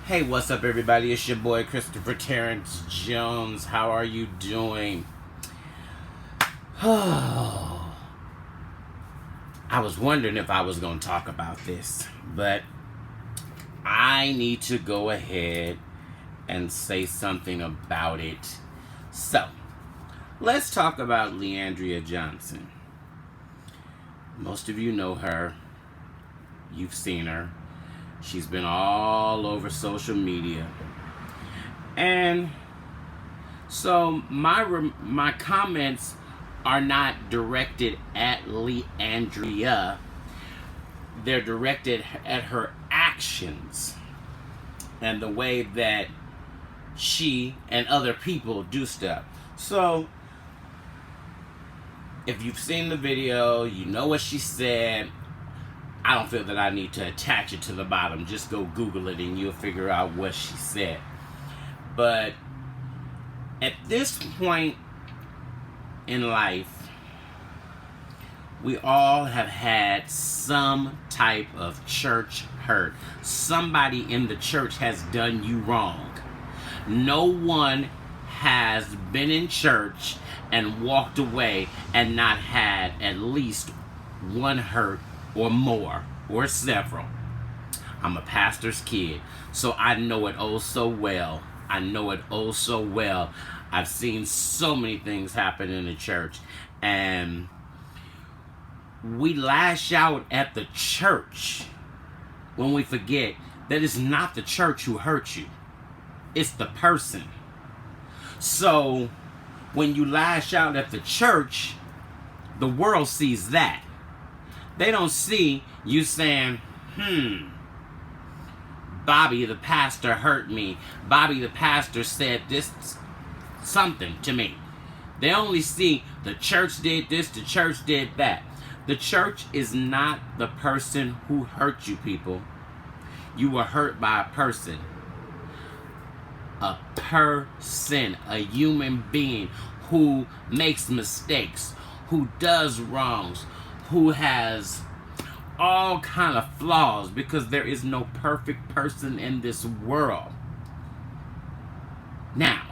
Hey, what's up, everybody? It's your boy Christopher Terrence Jones. How are you doing? I was wondering if I was going to talk about this, but I need to go ahead and say something about it. So, let's talk about Leandria Johnson. Most of you know her. You've seen her. She's been all over social media. And so my comments are not directed at Leandria. They're directed at her actions and the way that she and other people do stuff. So, if you've seen the video, you know what she said. I don't feel that I need to attach it to the bottom. Just go Google it and you'll figure out what she said. But at this point in life, we all have had some type of church hurt. Somebody in the church has done you wrong. No one has been in church and walked away and not had at least one hurt or more, or several. I'm a pastor's kid, so I know it oh so well. I've seen so many things happen in the church, and we lash out at the church when we forget that it's not the church who hurt you. It's the person. So, when you lash out at the church, the world sees that. They don't see you saying, Bobby the pastor hurt me. Bobby the pastor said this something to me. They only see the church did this, the church did that. The church is not the person who hurt you, people. You were hurt by a person. A person, a human being who makes mistakes, who does wrongs, who has all kind of flaws, because there is no perfect person in this world. Now,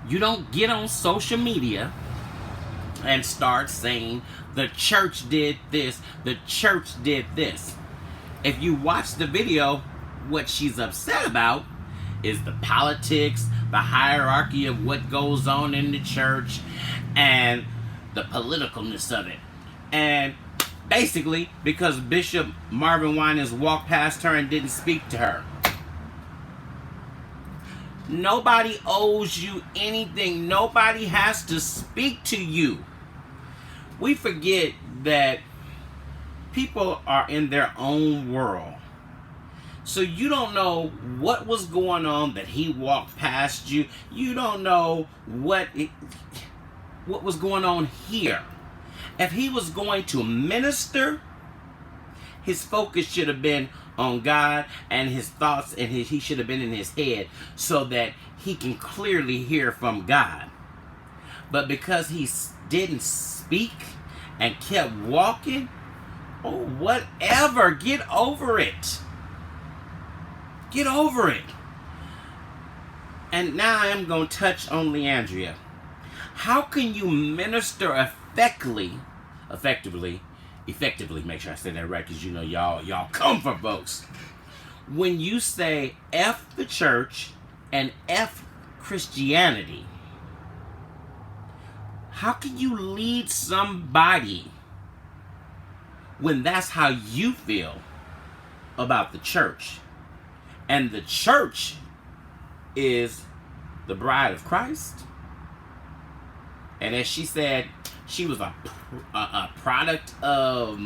you don't get on social media and start saying the church did this, the church did this. If you watch the video, what she's upset about is the politics, the hierarchy of what goes on in the church, and the politicalness of it. And basically, because Bishop Marvin Winans walked past her and didn't speak to her. Nobody owes you anything. Nobody has to speak to you. We forget that people are in their own world. So you don't know what was going on that he walked past you. You don't know what was going on here. If he was going to minister, his focus should have been on God and his thoughts, and he should have been in his head so that he can clearly hear from God. But because he didn't speak and kept walking, oh, whatever, get over it. Get over it. And now I am going to touch on Leandria. How can you minister effectively, make sure I say that right, because you know y'all come for folks. When you say F the church and F Christianity, how can you lead somebody when that's how you feel about the church? And the church is the bride of Christ. And as she said, she was a product of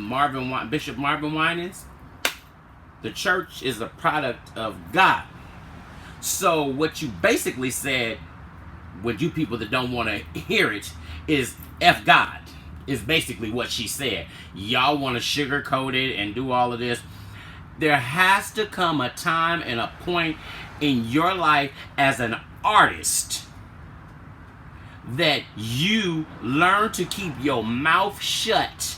Bishop Marvin Winans. The church is a product of God. So what you basically said, with you people that don't want to hear it, is F God, is basically what she said. Y'all want to sugarcoat it and do all of this. There has to come a time and a point in your life as an artist that you learn to keep your mouth shut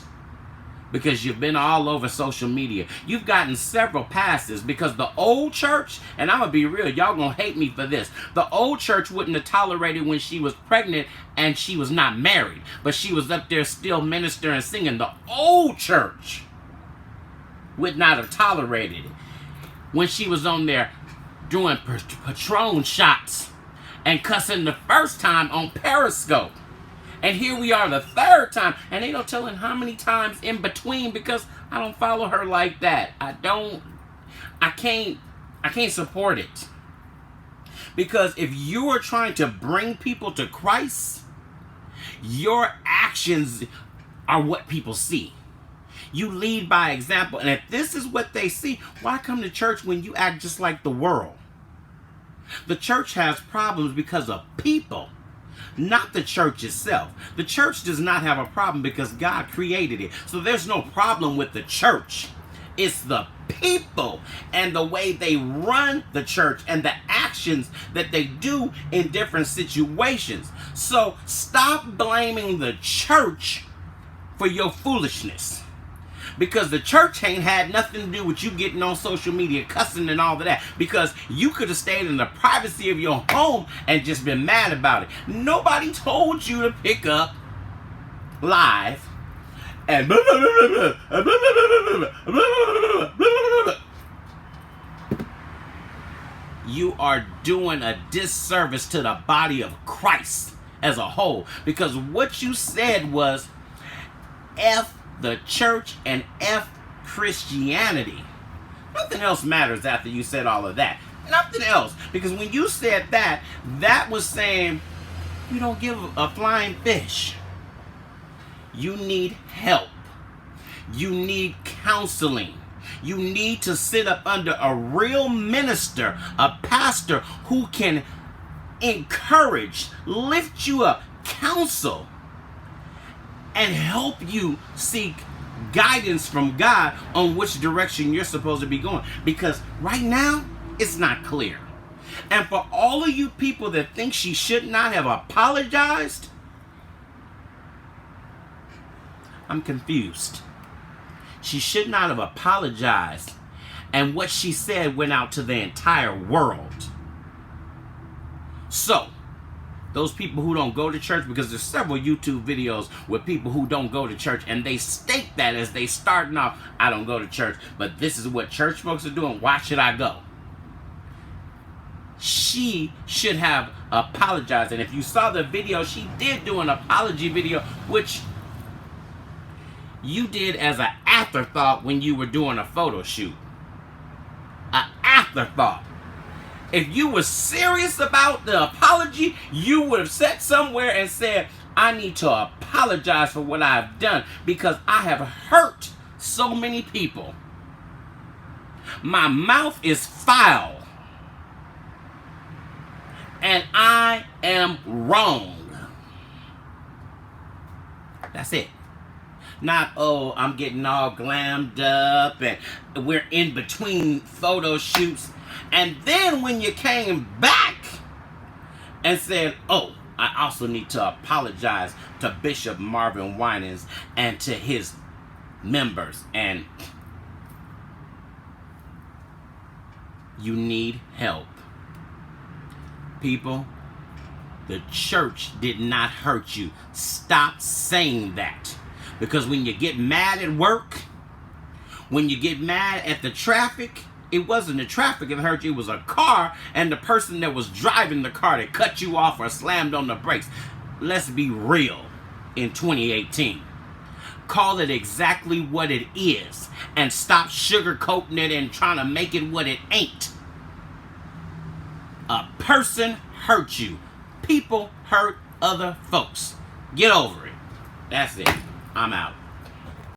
because you've been all over social media. You've gotten several passes because the old church, and I'm going to be real, y'all going to hate me for this. The old church wouldn't have tolerated when she was pregnant and she was not married, but she was up there still ministering and singing. The old church would not have tolerated it when she was on there doing Patron shots and cussing the first time on Periscope. And here we are the third time, and they don't tell him how many times in between, because I don't follow her like that. I can't support it. Because if you are trying to bring people to Christ, your actions are what people see. You lead by example, and if this is what they see, why come to church when you act just like the world? The church has problems because of people, not the church itself. The church does not have a problem because God created it. So there's no problem with the church. It's the people and the way they run the church and the actions that they do in different situations. So stop blaming the church for your foolishness. Because the church ain't had nothing to do with you getting on social media, cussing and all of that. Because you could have stayed in the privacy of your home and just been mad about it. Nobody told you to pick up live and you are doing a disservice to the body of Christ as a whole. Because what you said was F the church and F Christianity. Nothing else matters after you said all of that. Nothing else. Because when you said that, that was saying you don't give a flying fish. You need help. You need counseling. You need to sit up under a real minister, a pastor who can encourage, lift you up, counsel, and help you seek guidance from God on which direction you're supposed to be going. Because right now, it's not clear. And for all of you people that think she should not have apologized, I'm confused. She should not have apologized. And what she said went out to the entire world. So, those people who don't go to church, because there's several YouTube videos with people who don't go to church, and they state that as they starting off, I don't go to church, but this is what church folks are doing. Why should I go? She should have apologized. And if you saw the video, she did do an apology video, which you did as an afterthought when you were doing a photo shoot. An afterthought. If you were serious about the apology, you would have sat somewhere and said, I need to apologize for what I've done because I have hurt so many people. My mouth is foul. And I am wrong. That's it. Not, oh, I'm getting all glammed up and we're in between photo shoots. And then when you came back and said, oh, I also need to apologize to Bishop Marvin Winans and to his members. And you need help. People, the church did not hurt you. Stop saying that. Because when you get mad at work, when you get mad at the traffic, it wasn't the traffic that hurt you, it was a car and the person that was driving the car that cut you off or slammed on the brakes. Let's be real in 2018. Call it exactly what it is and stop sugarcoating it and trying to make it what it ain't. A person hurt you. People hurt other folks. Get over it. That's it. I'm out.